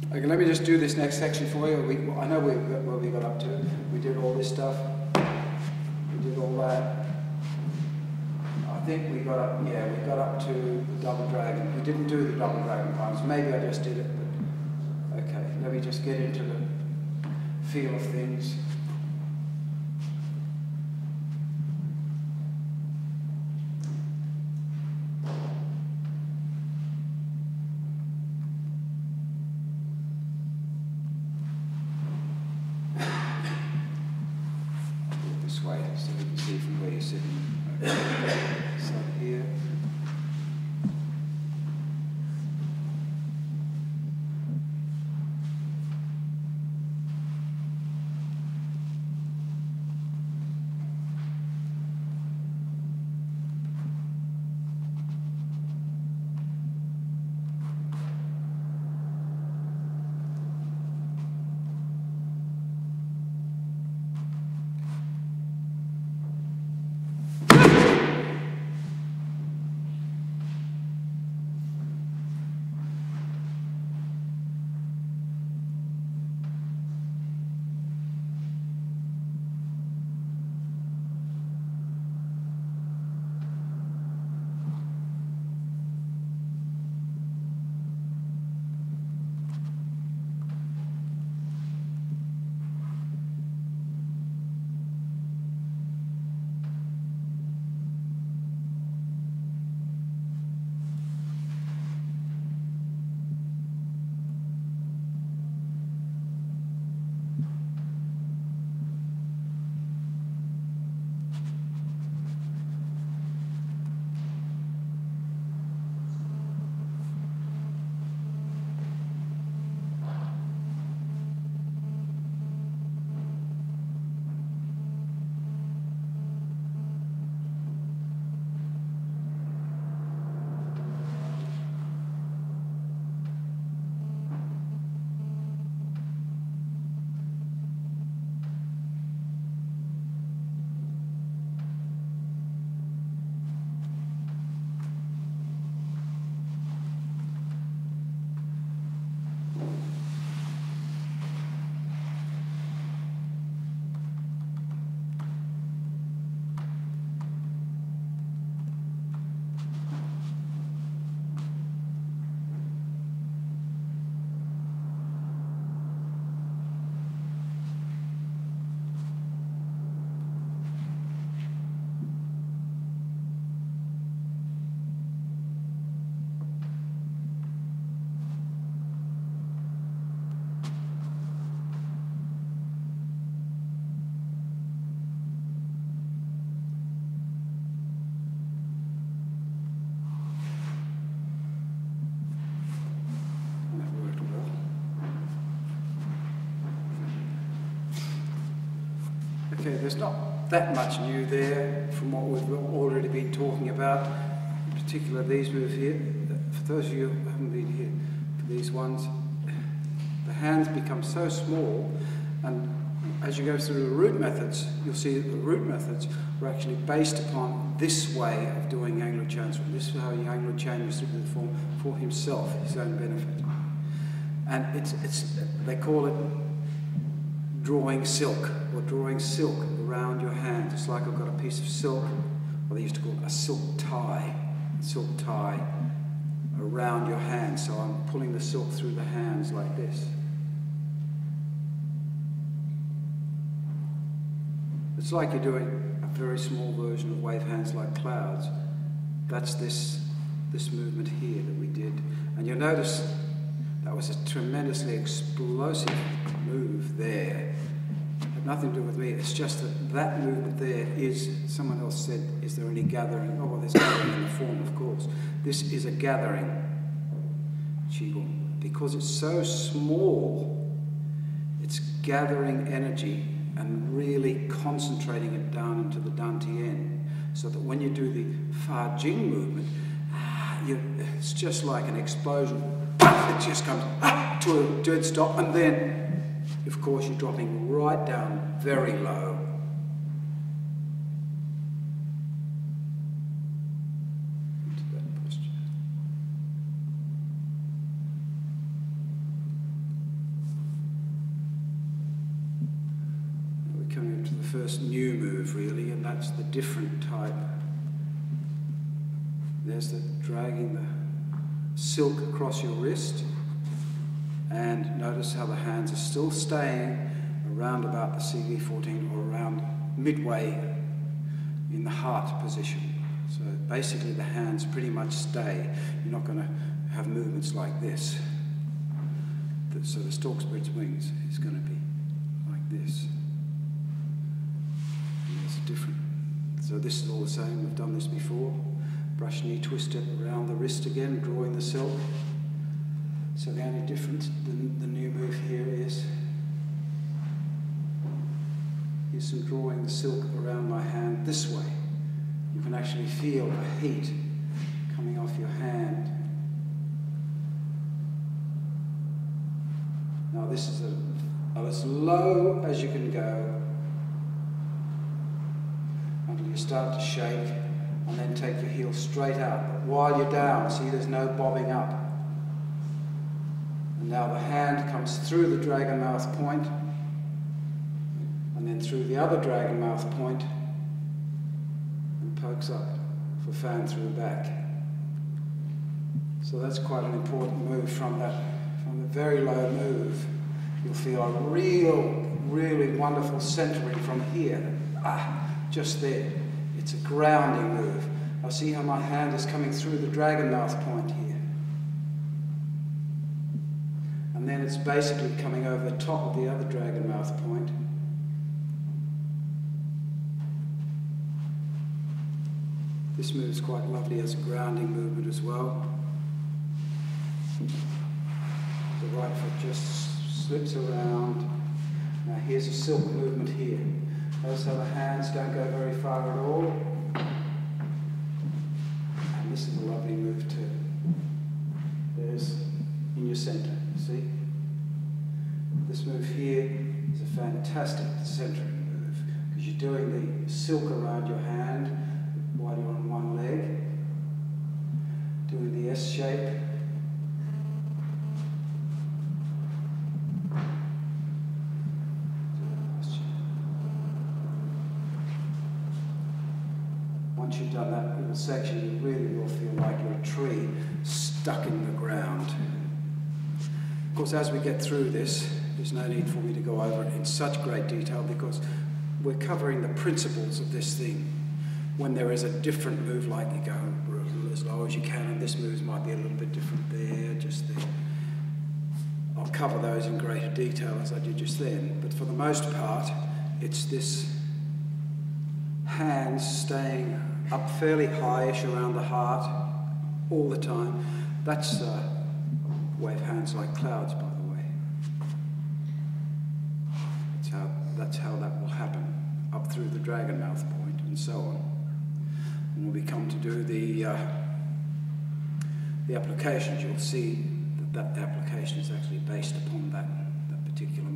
Okay, let me just do this next section for you. I know where we got up to. We did all this stuff. We did all that. I think we got up, yeah, we got up to the double dragon. We didn't do the double dragon palms. Maybe I just did it, but okay. Let me just get into the feel of things. This way so you can see from where you're sitting. Okay. So here. Okay, there's not that much new there from what we've already been talking about, in particular these moves here. For those of you who haven't been here, for these ones, the hands become so small, and as you go through the root methods, you'll see that the root methods were actually based upon this way of doing Anglo-Chan. This is how Anglo-Chan used to do the form for himself, his own benefit. And they call it drawing silk, or drawing silk around your hand. It's like I've got a piece of silk, or they used to call it a silk tie around your hand. So I'm pulling the silk through the hands like this. It's like you're doing a very small version of wave hands like clouds. That's this movement here that we did. And you'll notice that was a tremendously explosive move there. It had nothing to do with me. It's just that movement there is, someone else said, is there any gathering? Oh, well, there's gathering in the form, of course. This is a gathering Qigong. Because it's so small, it's gathering energy and really concentrating it down into the Dantian, so that when you do the Fa Jing movement, it's just like an explosion. It just comes to a dead stop, and then, of course, you're dropping right down very low. Into that posture. first new move really, and that's the different type. There's the dragging the silk across your wrist, and notice how the hands are still staying around about the CV14 or around midway in the heart position. So basically the hands pretty much stay. You're not going to have movements like this. So the Stork Spirit's wings is going to be like this. And there's a different. So this is all the same. We've done this before. Brush knee twist it around the wrist again, drawing the silk. So the only difference, the new move here is some drawing the silk around my hand this way. You can actually feel the heat coming off your hand. Now this is as low as you can go until you start to shake, and then take your heel straight out. But while you're down, see there's no bobbing up. And now the hand comes through the dragon mouth point, and then through the other dragon mouth point, and pokes up for fan through back. So that's quite an important move from the very low move. You'll feel a really wonderful centering from here. Just there. It's a grounding move. Now see how my hand is coming through the dragon mouth point here. And then it's basically coming over the top of the other dragon mouth point. This move is quite lovely as a grounding movement as well. The right foot just slips around. Now here's a silk movement here. Notice how the hands don't go very far at all. And this is a lovely move too. There's in your center, see? This move here is a fantastic centering move because you're doing the silk around your hand while you're on one leg, doing the S shape. Once you've done that little section, you really will feel like you're a tree stuck in the ground. Of course, as we get through this, there's no need for me to go over it in such great detail because we're covering the principles of this thing. When there is a different move, like you go as low as you can, and this move might be a little bit different there, just there. I'll cover those in greater detail as I did just then, but for the most part, it's this hands staying up fairly high-ish around the heart all the time. That's wave hands like clouds, by the way. That's how that will happen, up through the dragon mouth point and so on. And when we come to do the applications, you'll see that application is actually based upon that particular